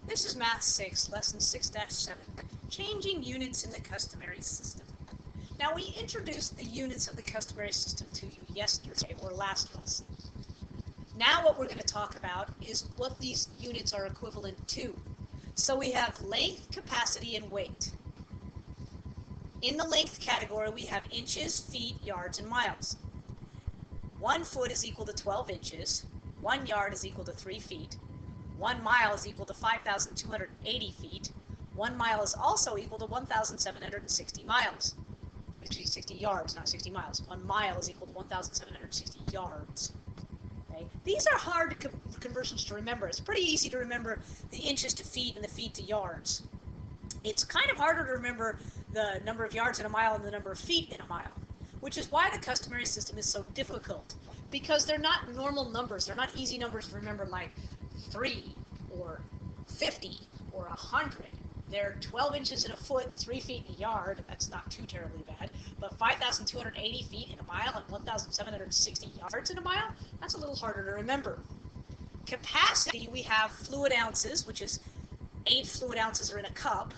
This is Math 6, Lesson 6-7, Changing Units in the Customary System. Now, we introduced the units of the customary system to you yesterday, or last lesson. Now what we're going to talk about is what these units are equivalent to. So we have length, capacity, and weight. In the length category, we have inches, feet, yards, and miles. 1 foot is equal to 12 inches. 1 yard is equal to 3 feet. 1 mile is equal to 5,280 feet. 1 mile is also equal to 1,760 miles. Actually, 60 yards, not 60 miles. 1 mile is equal to 1,760 yards. Okay? These are hard conversions to remember. It's pretty easy to remember the inches to feet and the feet to yards. It's kind of harder to remember the number of yards in a mile and the number of feet in a mile, which is why the customary system is so difficult, because they're not normal numbers. They're not easy numbers to remember, like 3 or 50 or 100. They're 12 inches in a foot, 3 feet in a yard. That's not too terribly bad. But 5,280 feet in a mile and 1,760 yards in a mile, that's a little harder to remember. Capacity, we have fluid ounces, which is 8 fluid ounces are in a cup.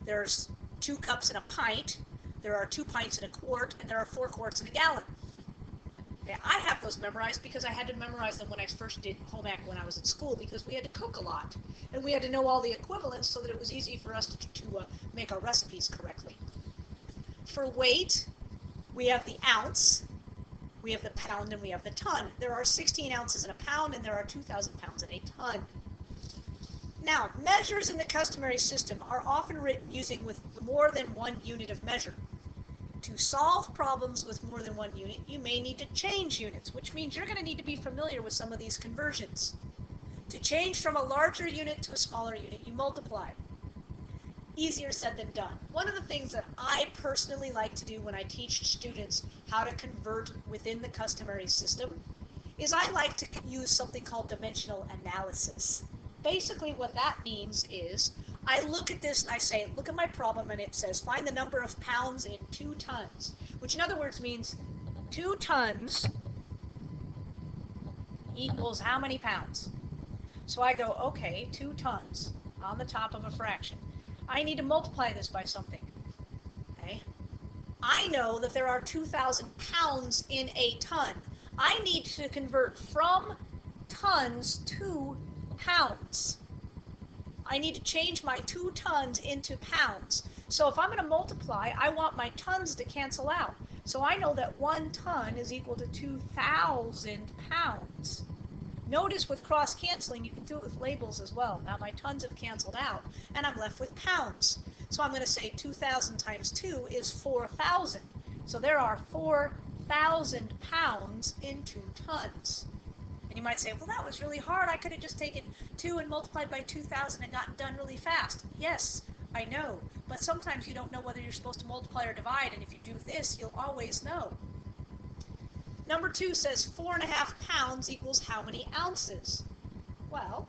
There's 2 cups in a pint. There are 2 pints in a quart, and there are 4 quarts in a gallon. Okay, I have those memorized because I had to memorize them when I first did home ec when I was in school, because we had to cook a lot, and we had to know all the equivalents so that it was easy for us to make our recipes correctly. For weight, we have the ounce, we have the pound, and we have the ton. There are 16 ounces in a pound, and there are 2,000 pounds in a ton. Now, measures in the customary system are often written using with more than one unit of measure. To solve problems with more than one unit, you may need to change units, which means you're going to need to be familiar with some of these conversions. To change from a larger unit to a smaller unit, you multiply. Easier said than done. One of the things that I personally like to do when I teach students how to convert within the customary system is I like to use something called dimensional analysis. Basically what that means is I look at this and I say, look at my problem, and it says find the number of pounds in 2 tons, which in other words means 2 tons equals how many pounds? So I go, okay, 2 tons on the top of a fraction. I need to multiply this by something. Okay? I know that there are 2,000 pounds in a ton. I need to convert from tons to pounds. I need to change my 2 tons into pounds. So if I'm going to multiply, I want my tons to cancel out. So I know that 1 ton is equal to 2,000 pounds. Notice with cross-canceling, you can do it with labels as well. Now my tons have canceled out, and I'm left with pounds. So I'm going to say 2,000 times 2 is 4,000. So there are 4,000 pounds in 2 tons. And you might say, well, that was really hard. I could have just taken 2 and multiplied by 2,000 and gotten done really fast. Yes, I know. But sometimes you don't know whether you're supposed to multiply or divide, and if you do this, you'll always know. Number 2 says 4.5 pounds equals how many ounces? Well,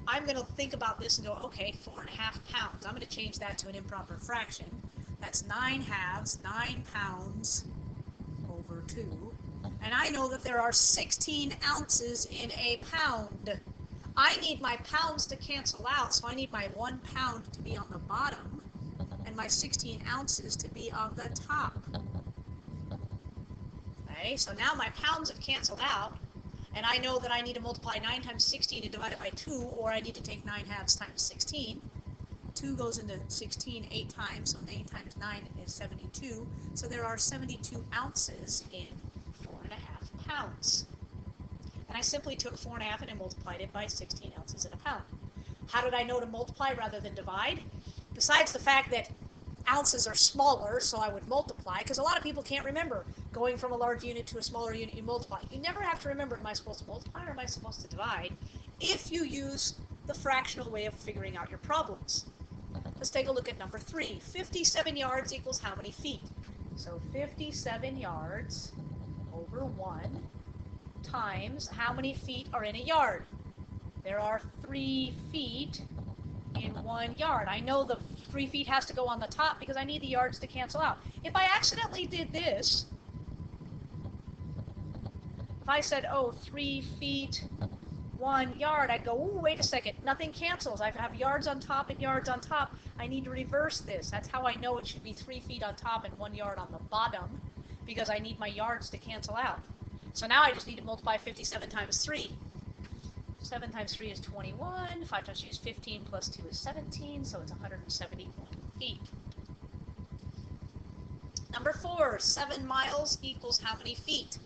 I'm going to think about this and go, okay, 4.5 pounds. I'm going to change that to an improper fraction. That's 9 halves, 9 pounds over 2. And I know that there are 16 ounces in a pound. I need my pounds to cancel out, so I need my 1 pound to be on the bottom and my 16 ounces to be on the top. Okay, so now my pounds have canceled out, and I know that I need to multiply 9 times 16 and divide it by 2, or I need to take 9 halves times 16. 2 goes into 16 8 times, so 8 times 9 is 72. So there are 72 ounces in 4.5 pounds. And I simply took 4.5 and I multiplied it by 16 ounces in a pound. How did I know to multiply rather than divide? Besides the fact that ounces are smaller, so I would multiply, because a lot of people can't remember going from a large unit to a smaller unit, you multiply. You never have to remember, am I supposed to multiply or am I supposed to divide, if you use the fractional way of figuring out your problems. Let's take a look at number 3. 57 yards equals how many feet? So 57 yards over 1 times how many feet are in a yard? There are 3 feet in 1 yard. I know the 3 feet has to go on the top because I need the yards to cancel out. If I accidentally did this, if I said, oh, 3 feet, 1 yard, I'd go, ooh, wait a second, nothing cancels. I have yards on top and yards on top. I need to reverse this. That's how I know it should be 3 feet on top and 1 yard on the bottom, because I need my yards to cancel out. So now I just need to multiply 57 times 3. 7 times 3 is 21, 5 times 3 is 15, plus 2 is 17, so it's 171 feet. Number 4, 7 miles equals how many feet?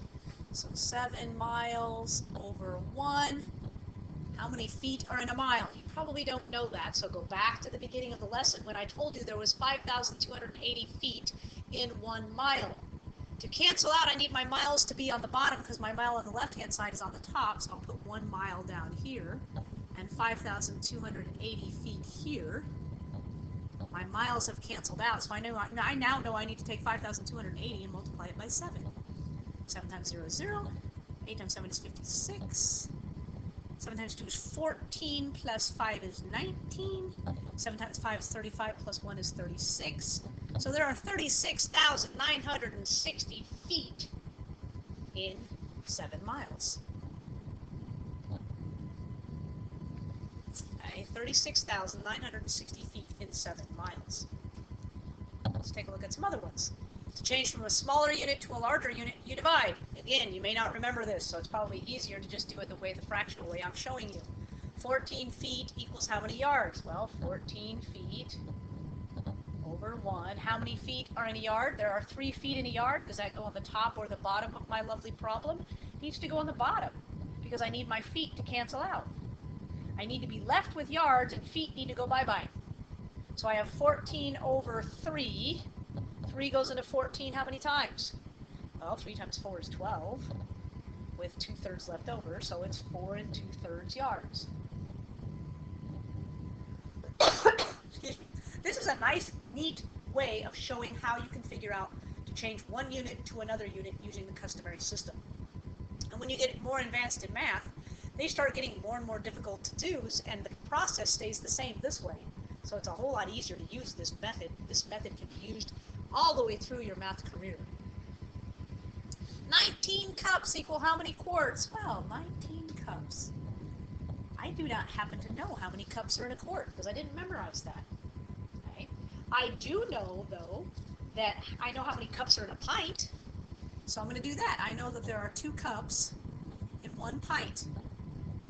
So 7 miles over 1. How many feet are in a mile? You probably don't know that, so go back to the beginning of the lesson when I told you there was 5,280 feet in 1 mile. To cancel out, I need my miles to be on the bottom because my mile on the left-hand side is on the top, so I'll put 1 mile down here and 5,280 feet here. My miles have canceled out, so I now know I need to take 5,280 and multiply it by 7. 7 times 0 is 0. 8 times 7 is 56. 7 times 2 is 14, plus 5 is 19. 7 times 5 is 35, plus 1 is 36. So there are 36,960 feet in 7 miles. Okay, 36,960 feet in 7 miles. Let's take a look at some other ones. To change from a smaller unit to a larger unit, you divide. Again, you may not remember this, so it's probably easier to just do it the fractional way I'm showing you. 14 feet equals how many yards? Well, 14 feet over 1. How many feet are in a yard? There are 3 feet in a yard. Does that go on the top or the bottom of my lovely problem? It needs to go on the bottom because I need my feet to cancel out. I need to be left with yards and feet need to go bye-bye. So I have 14 over 3. 3 goes into 14 how many times? Well, 3 times 4 is 12 with 2/3 left over, so it's 4 2/3 yards. Excuse me. This is a nice, neat way of showing how you can figure out to change one unit to another unit using the customary system. And when you get more advanced in math, they start getting more and more difficult to do, and the process stays the same this way. So it's a whole lot easier to use this method. This method can be used all the way through your math career. 19 cups equal how many quarts? Well, 19 cups. I do not happen to know how many cups are in a quart because I didn't memorize that. Okay. I do know, though, that I know how many cups are in a pint. So I'm going to do that. I know that there are 2 cups in 1 pint.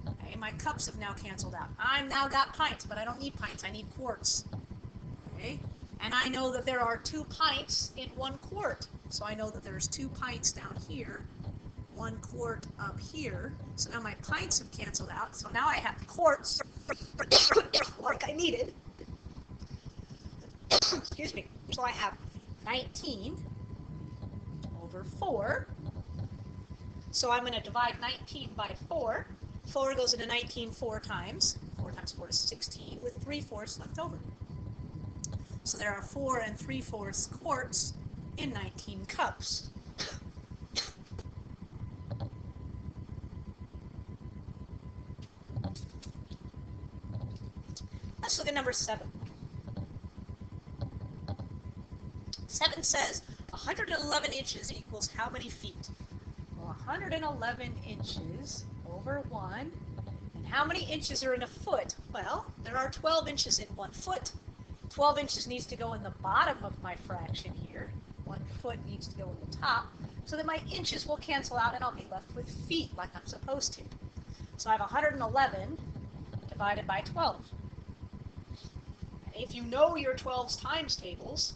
Okay, my cups have now canceled out. I've now got pints, but I don't need pints. I need quarts. Okay. And I know that there are 2 pints in 1 quart. So I know that there's 2 pints down here, 1 quart up here. So now my pints have canceled out. So now I have quarts like I needed. Excuse me. So I have 19 over 4. So I'm going to divide 19 by 4. 4 goes into 19 4 times. 4 times 4 is 16 with 3/4 left over. So there are 4 3/4 quarts in 19 cups. Let's look at number 7. 7 says 111 inches equals how many feet? Well, 111 inches over 1. And how many inches are in a foot? Well, there are 12 inches in 1 foot. 12 inches needs to go in the bottom of my fraction here. 1 foot needs to go in the top, so that my inches will cancel out and I'll be left with feet like I'm supposed to. So I have 111 divided by 12. And if you know your 12's times tables,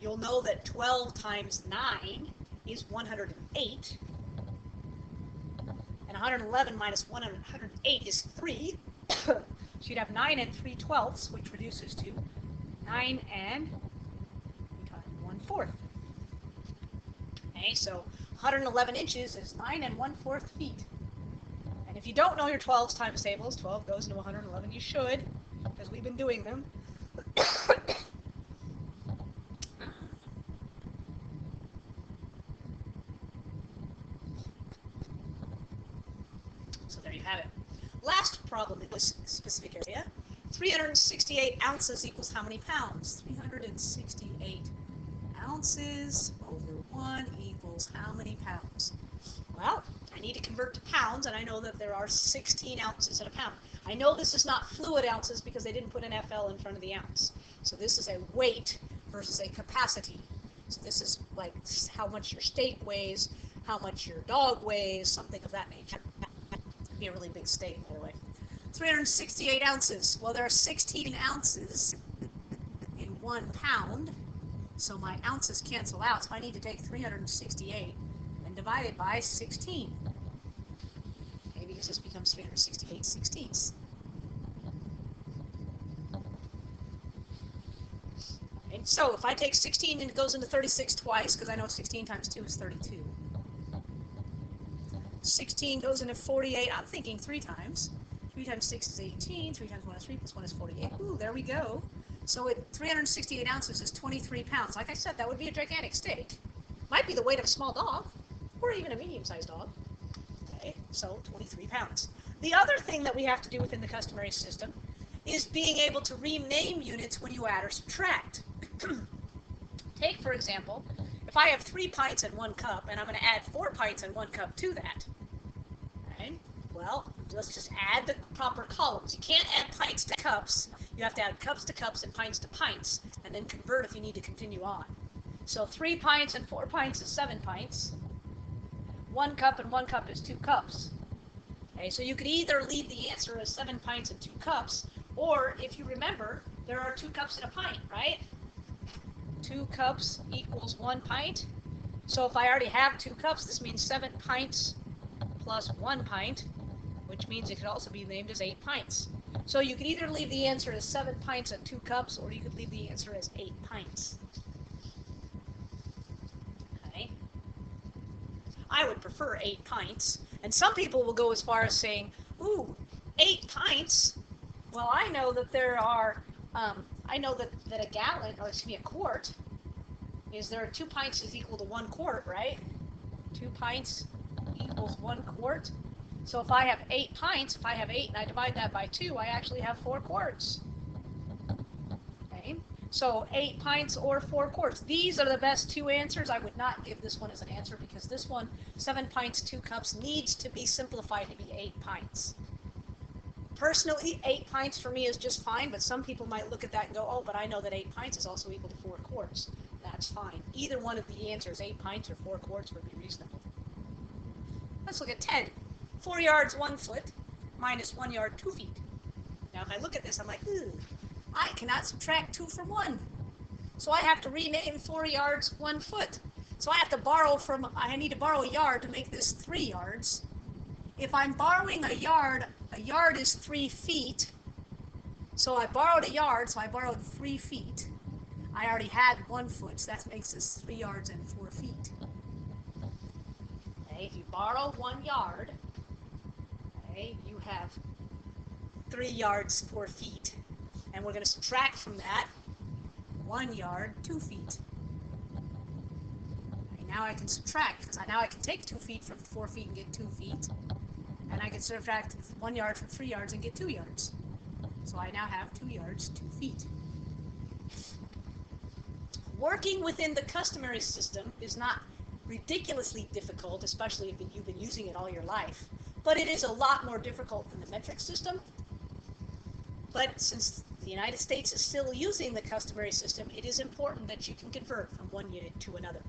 you'll know that 12 times 9 is 108. And 111 minus 108 is 3. So you'd have 9 3/12, which reduces to 9 1/4. Okay, so 111 inches is 9 1/4 feet. And if you don't know your 12's times tables, 12 goes into 111, you should, because we've been doing them. So there you have it. Last problem in this specific area. 368 ounces equals how many pounds? 368 ounces over 1 equals how many pounds? Well, I need to convert to pounds, and I know that there are 16 ounces in a pound. I know this is not fluid ounces because they didn't put an FL in front of the ounce. So this is a weight versus a capacity. So this is like how much your steak weighs, how much your dog weighs, something of that nature. It'd be a really big steak, by the way. 368 ounces. Well, there are 16 ounces in 1 pound, so my ounces cancel out, so I need to take 368 and divide it by 16. Okay, because this becomes 368 sixteenths. And so if I take 16 and it goes into 36 twice, because I know 16 times 2 is 32. 16 goes into 48, I'm thinking 3 times. 3 times 6 is 18, 3 times 1 is 3, plus 1 is 48. Ooh, there we go. So at 368 ounces is 23 pounds. Like I said, that would be a gigantic steak. Might be the weight of a small dog, or even a medium-sized dog. Okay, so 23 pounds. The other thing that we have to do within the customary system is being able to rename units when you add or subtract. Take, for example, if I have 3 pints and 1 cup, and I'm going to add 4 pints and 1 cup to that. Okay? Well, let's just add the proper columns. You can't add pints to cups. You have to add cups to cups and pints to pints, and then convert if you need to continue on. So 3 pints and 4 pints is 7 pints. 1 cup and 1 cup is 2 cups. Okay, so you could either leave the answer as 7 pints and 2 cups, or if you remember, there are 2 cups in a pint, right? 2 cups equals 1 pint. So if I already have 2 cups, this means 7 pints plus 1 pint, which means it could also be named as 8 pints. So you could either leave the answer as 7 pints and 2 cups, or you could leave the answer as 8 pints. Okay. I would prefer 8 pints, and some people will go as far as saying, ooh, 8 pints? Well, I know that there are, I know that a gallon, or excuse me, a quart, is there 2 pints is equal to 1 quart, right? 2 pints equals 1 quart. So if I have 8 pints, if I have 8 and I divide that by 2, I actually have 4 quarts. Okay, so 8 pints or 4 quarts. These are the best 2 answers. I would not give this one as an answer because this one, 7 pints, 2 cups, needs to be simplified to be 8 pints. Personally, 8 pints for me is just fine, but some people might look at that and go, oh, but I know that 8 pints is also equal to 4 quarts. That's fine. Either one of the answers, 8 pints or 4 quarts, would be reasonable. Let's look at 10. 4 yards, 1 foot, minus 1 yard, 2 feet. Now, if I look at this, I'm like, I cannot subtract 2 from 1. So I have to rename 4 yards, 1 foot. So I have to borrow I need to borrow a yard to make this 3 yards. If I'm borrowing a yard is 3 feet. So I borrowed a yard, so I borrowed 3 feet. I already had 1 foot, so that makes this 3 yards and 4 feet. Okay, if you borrow 1 yard, okay, you have 3 yards, 4 feet. And we're going to subtract from that 1 yard, 2 feet. Okay, now I can subtract, because now I can take 2 feet from 4 feet and get 2 feet. And I can subtract 1 yard from 3 yards and get 2 yards. So I now have 2 yards, 2 feet. Working within the customary system is not ridiculously difficult, especially if you've been using it all your life. But it is a lot more difficult than the metric system. But since the United States is still using the customary system, it is important that you can convert from one unit to another.